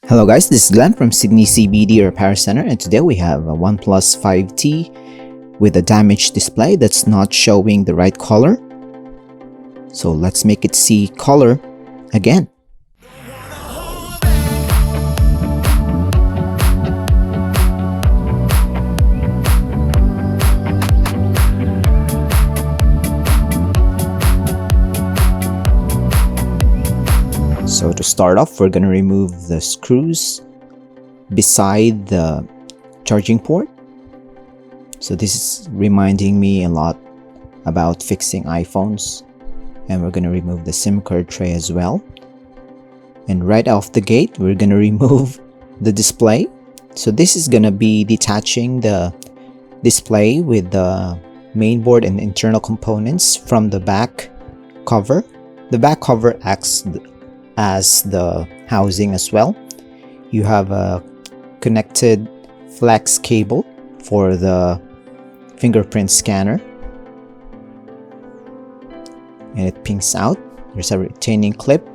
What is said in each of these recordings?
Hello guys, this is Glenn from Sydney CBD Repair Center, and today we have a OnePlus 5T with a damaged display that's not showing the right color. So let's make it see color again. So to start off, we're going to remove the screws beside the charging port. So this is reminding me a lot about fixing iPhones. And we're going to remove the SIM card tray as well. And right off the gate, we're going to remove the display. So this is going to be detaching the display with the main board and internal components from the back cover. The back cover acts as the housing as well. You have a connected flex cable for the fingerprint scanner, and it pings out. There's a retaining clip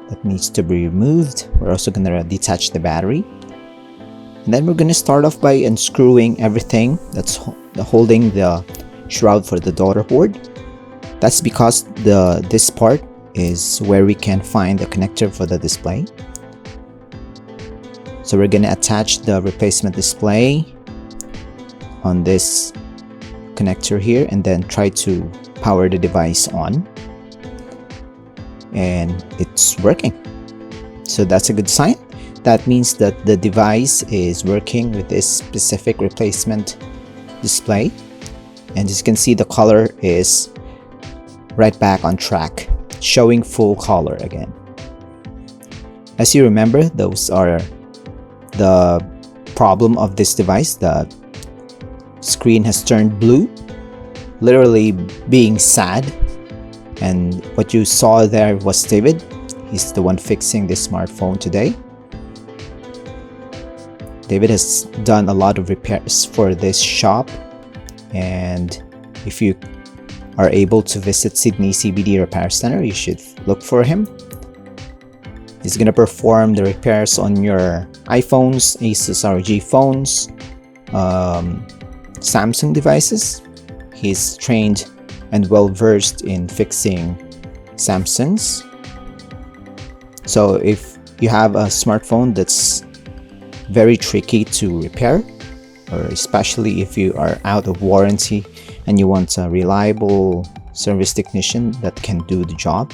that needs to be removed. We're also going to detach the battery, and then we're going to start off by unscrewing everything that's holding the shroud for the daughter board. That's because this part is where we can find the connector for the display. So we're going to attach the replacement display on this connector here and then try to power the device on, and it's working. So that's a good sign. That means that the device is working with this specific replacement display, and as you can see, the color is right back on track, showing full color again. As you remember, those are the problem of this device. The screen has turned blue, literally being sad. And what you saw there was David. He's the one fixing this smartphone today. David has done a lot of repairs for this shop, and if you are able to visit Sydney CBD Repair Center, you should look for him. He's going to perform the repairs on your iPhones, Asus ROG phones, Samsung devices. He's trained and well versed in fixing Samsungs. So if you have a smartphone that's very tricky to repair, or especially if you are out of warranty and you want a reliable service technician that can do the job,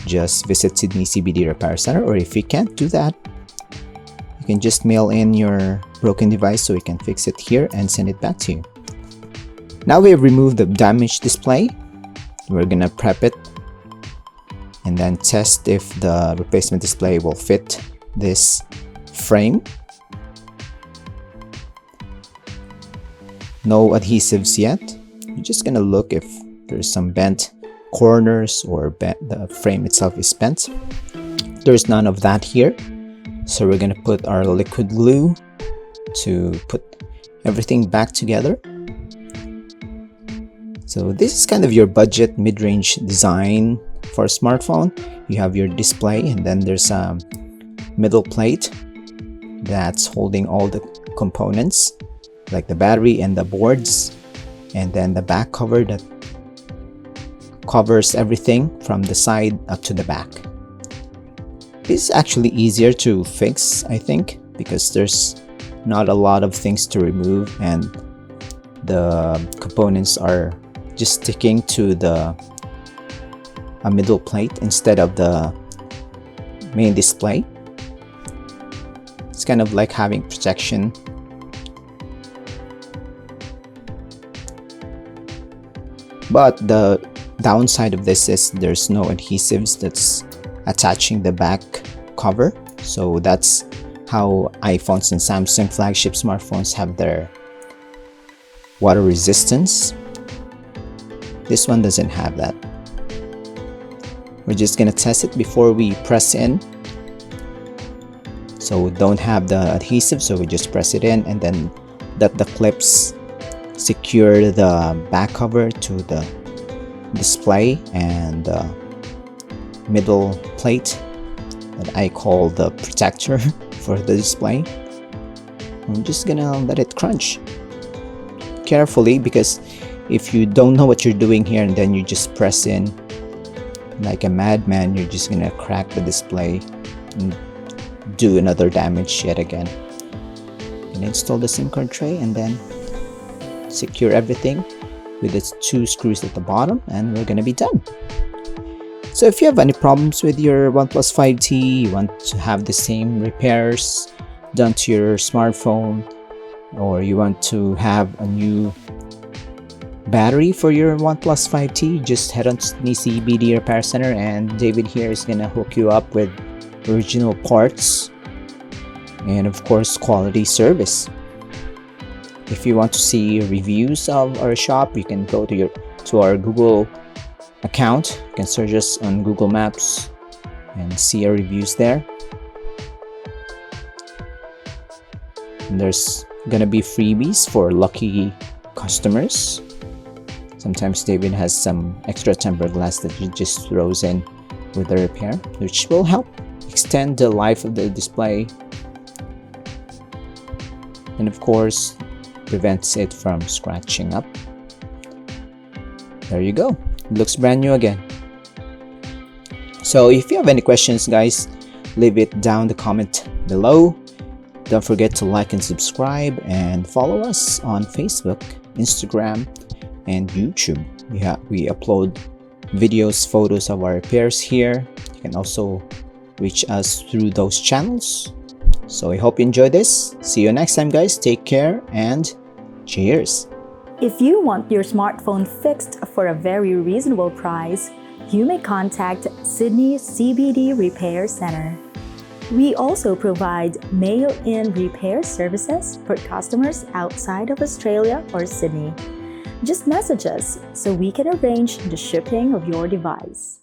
just visit Sydney CBD Repair Center. Or if you can't do that, you can just mail in your broken device so we can fix it here and send it back to you. Now we have removed the damaged display. We're gonna prep it and then test if the replacement display will fit this frame. No adhesives yet. You're just gonna look if there's some bent corners or the frame itself is bent. There's none of that here. So we're gonna put our liquid glue to put everything back together. So this is kind of your budget mid-range design for a smartphone. You have your display, and then there's a middle plate that's holding all the components, like the battery and the boards, and then the back cover that covers everything from the side up to the back. This is actually easier to fix, I think, because there's not a lot of things to remove and the components are just sticking to a middle plate instead of the main display. It's kind of like having protection. But the downside of this is there's no adhesives that's attaching the back cover. So that's how iPhones and Samsung flagship smartphones have their water resistance. This one doesn't have that. We're just gonna test it before we press in. So we don't have the adhesive, so we just press it in and then let the clips secure the back cover to the display and the middle plate. that I call the protector for the display. I'm just gonna let it crunch carefully, because if you don't know what you're doing here and then you just press in like a madman, you're just gonna crack the display and do another damage yet again. And install the SIM card tray and then secure everything with its 2 screws at the bottom, and we're gonna be done. So if you have any problems with your OnePlus 5T, you want to have the same repairs done to your smartphone, or you want to have a new battery for your OnePlus 5T, just head on to Sydney CBD Repair Center, and David here is gonna hook you up with original parts and of course quality service. If you want to see reviews of our shop, you can go to our Google account. You can search us on Google Maps and see our reviews there. And there's gonna be freebies for lucky customers. Sometimes David has some extra tempered glass that he just throws in with the repair, which will help extend the life of the display and of course prevents it from scratching up. There you go, it looks brand new again. So if you have any questions, guys, leave it down the comment below. Don't forget to like and subscribe, and follow us on Facebook, Instagram, and YouTube. We upload videos, photos of our repairs here. You can also reach us through those channels. So I hope you enjoy this. See you next time, guys. Take care and cheers. If you want your smartphone fixed for a very reasonable price, you may contact Sydney CBD Repair Center. We also provide mail-in repair services for customers outside of Australia or Sydney. Just message us so we can arrange the shipping of your device.